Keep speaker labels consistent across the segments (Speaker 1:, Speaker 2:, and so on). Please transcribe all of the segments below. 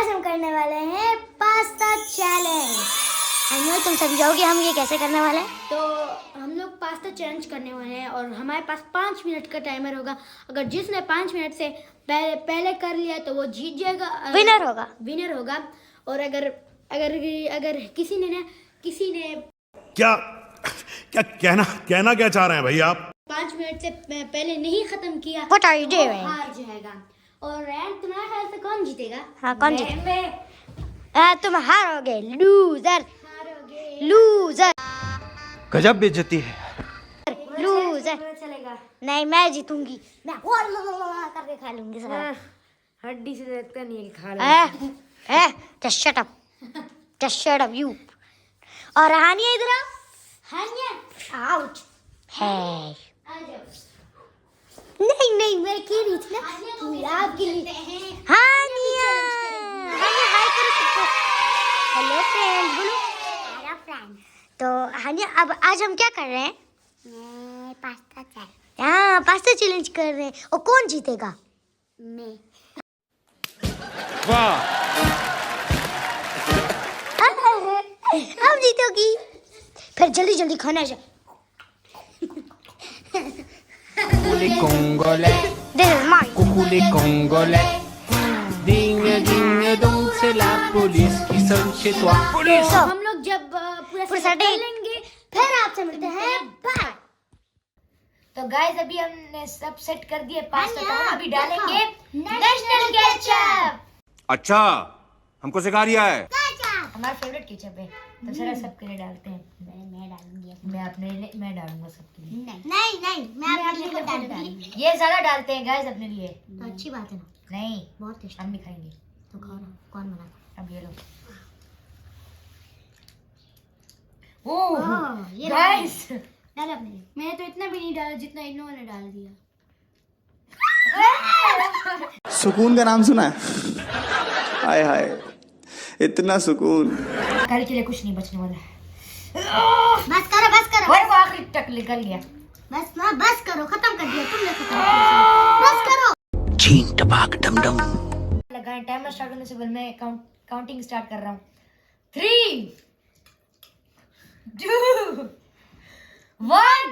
Speaker 1: आज हम करने वाले हैं पास्ता चैलेंज। अनमोल तुम समझाओगे हम ये कैसे करने वाले हैं?
Speaker 2: तो हम लोग पास्ता चैलेंज करने वाले हैं और हमारे पास 5 मिनट का टाइमर होगा। अगर जिसने 5 मिनट से पहले कर लिया तो वो जीत जाएगा, विनर होगा। और अगर किसी ने
Speaker 3: क्या कहना क्या चाह रहे हैं भाई आप?
Speaker 2: 5 मिनट से पहले नहीं खत्म किया
Speaker 1: What are you
Speaker 2: तो
Speaker 1: doing?
Speaker 2: हार जाएगा। और रैन तुम्हारे ख्याल से कौन जीतेगा?
Speaker 1: हाँ, कौन जीतेगा? तुम हारोगे, लूजर।
Speaker 4: गजब बेइज्जती है।
Speaker 1: लूजर
Speaker 2: चलेगा।
Speaker 1: नहीं, मैं जीतूंगी। मैं करके खा लूंगी सारा।
Speaker 2: हड्डी से लगता नहीं है कि खा रहा
Speaker 1: just shut up you। और हानिया इधर आओ।
Speaker 2: हानिया
Speaker 1: आउट है।
Speaker 2: आ जाओ।
Speaker 1: नहीं मैं कह रही थी ना आपके लिए। हानिया हाय करो सबको। हेलो फ्रेंड बोलो। Hello friend. तो हानिया अब आज हम क्या कर रहे हैं? Pasta challenge. हाँ, पास्ता चैलेंज कर रहे हैं। और कौन जीतेगा?
Speaker 2: मैं।
Speaker 4: वाह,
Speaker 1: अब जीतोगी। फिर जल्दी खाना है।
Speaker 5: Cuculi congolais,
Speaker 1: This is mine।
Speaker 5: cuculi congolais. Ding ding dong, c'est la police qui sonne chez toi.
Speaker 1: So,
Speaker 2: हम लोग जब पूरा
Speaker 1: पूरा
Speaker 2: सेट कर
Speaker 1: सेट
Speaker 2: लेंगे
Speaker 1: फिर आपसे मिलते हैं। बाय।
Speaker 2: तो गाइस अभी हमने सब सेट कर दिए पास्ता। तो हम अभी
Speaker 1: देखो,
Speaker 2: डालेंगे नेशनल केचप।
Speaker 4: अच्छा हमको सिखा रिया है।
Speaker 2: हमारा फेवरेट केचप है। तो चलो सबके लिए डालते हैं।
Speaker 1: मैं डालूंगी।
Speaker 2: मैं डालूंगा सबके लिए।
Speaker 1: नहीं मैं अपने लिए डालूंगी।
Speaker 2: ये ज्यादा डालते हैं गाइस अपने लिए।
Speaker 1: तो अच्छी बात है ना।
Speaker 2: नहीं,
Speaker 1: बहुत टेस्टी।
Speaker 2: हम भी खाएंगे।
Speaker 1: तो खाओ ना। कौन बनाता?
Speaker 2: अब ये लो।
Speaker 1: ओह, ये
Speaker 2: गाइस
Speaker 1: डाल अपने लिए।
Speaker 2: मैंने तो इतना भी नहीं डाला जितना इन्होंने डाल दिया।
Speaker 6: सुकून का नाम सुना है? हाय हाय, इतना सुकून।
Speaker 2: कल के लिए कुछ नहीं बचने वाला है।
Speaker 1: बस करो।
Speaker 2: वो आखिरी तक निकल गया।
Speaker 1: बस करो। खत्म कर दिया तुमने। बस करो।
Speaker 5: चीन टपाक डम डम।
Speaker 2: लगाएं। टाइमर स्टार्ट होने से पहले मैं काउंटिंग स्टार्ट कर रहा हूँ। 3 2 1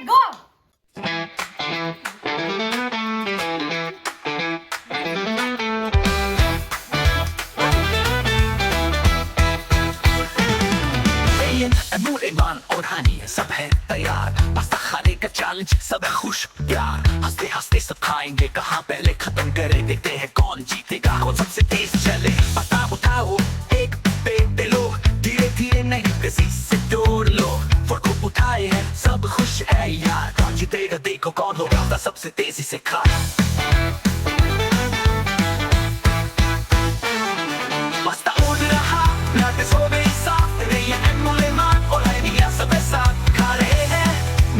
Speaker 2: गो।
Speaker 5: अनमोल ईमान और हानिया सब है तैयार। पास्ता खाने का चैलेंज सब है खुश प्यार। हंसते हंसते सब खाएंगे, कहाँ पहले खत्म करे। देखते हैं कौन जीतेगा, कौन सबसे तेज चले। पता उठाओ, एक पे लो, धीरे धीरे नहीं किसी से तोड़ लो। फोटो उठाए हैं सब खुश है यार। कौन जीतेगा देखो कौन होगा सबसे तेजी से खा। पास्ता उड़ रहा, लाते सो गई साथ। रैया अनमोल ईमान और हानिया सब साथ खा रहे हैं।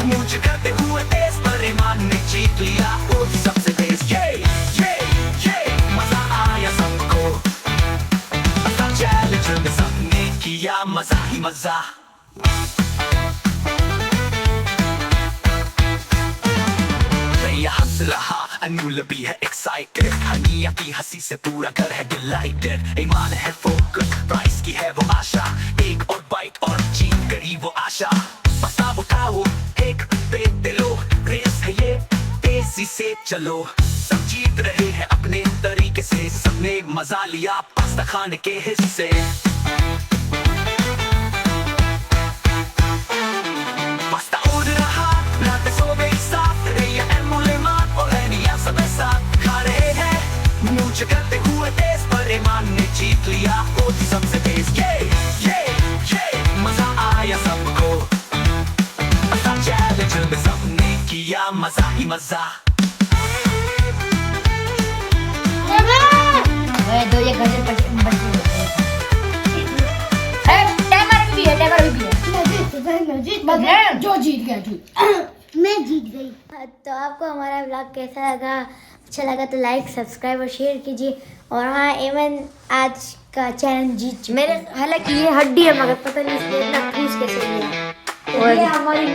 Speaker 5: मुझे करते हुए तेज, पर ईमान ने जीत लिया वो सबसे तेज। ये मजा आया सबको। पास्ता चैलेंज में सबने किया मजा ही मजा। रैया हंस रहा, अनमोल भी है एक्साइटेड। हानिया की हंसी से पूरा घर है डिलाइटेड। ईमान है फोकस, प्राइस की है वो आशा। एक और बाइट और जीत गई वो आशा। पास्ता उठाओ, एक पे लो, रेस है ये तेजी से चलो। सब जीत रहे हैं अपने तरीके से। सबने मजा लिया पास्ता खाने के हिस्से। पास्ता उड़ रहा, रातें सो गई साथ। रैया अनमोल ईमान और हानिया सब साथ खा रहे हैं। मुझे करते हुए तेज, पर ईमान ने जीत लिया वो सबसे तेज। ये मजा आया सबको। पास्ता चैलेंज में सबने किया मजा ही मजा।
Speaker 2: दो ये गजर बचे टाइमर भी है। जो जीत गया
Speaker 1: मैं जीत गई। तो आपको हमारा व्लॉग कैसा लगा? अच्छा लगा तो लाइक, सब्सक्राइब और शेयर कीजिए। और हाँ, एमन आज का चैलेंज जीत चुके
Speaker 2: मेरे
Speaker 1: हैं।
Speaker 2: हालांकि ये हड्डी है मगर पता नहीं इसने इतना ठूस कैसे लिया। तो ये हमारी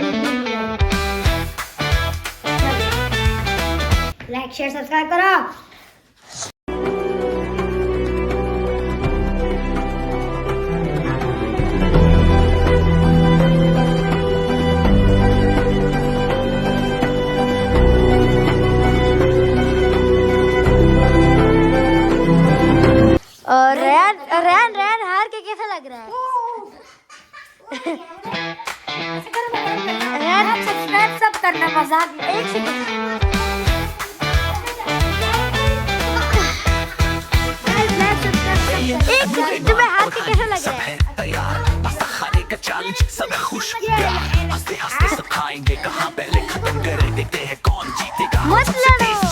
Speaker 1: लाइक शेयर सब्सक्राइब करो। रैन रैन हार के कैसा लग रहा है? रैन सब्सक्राइब सब करना, मजाक में। एक सेकंड, तुम्हें हार के कैसा लग रहा है?
Speaker 5: तैयार पास्ता खाने का चैलेंज सब खुश हंसते हंसते सब खाएंगे कहाँ पहले खत्म करे देखते हैं कौन जीतेगा
Speaker 1: मत लड़ो।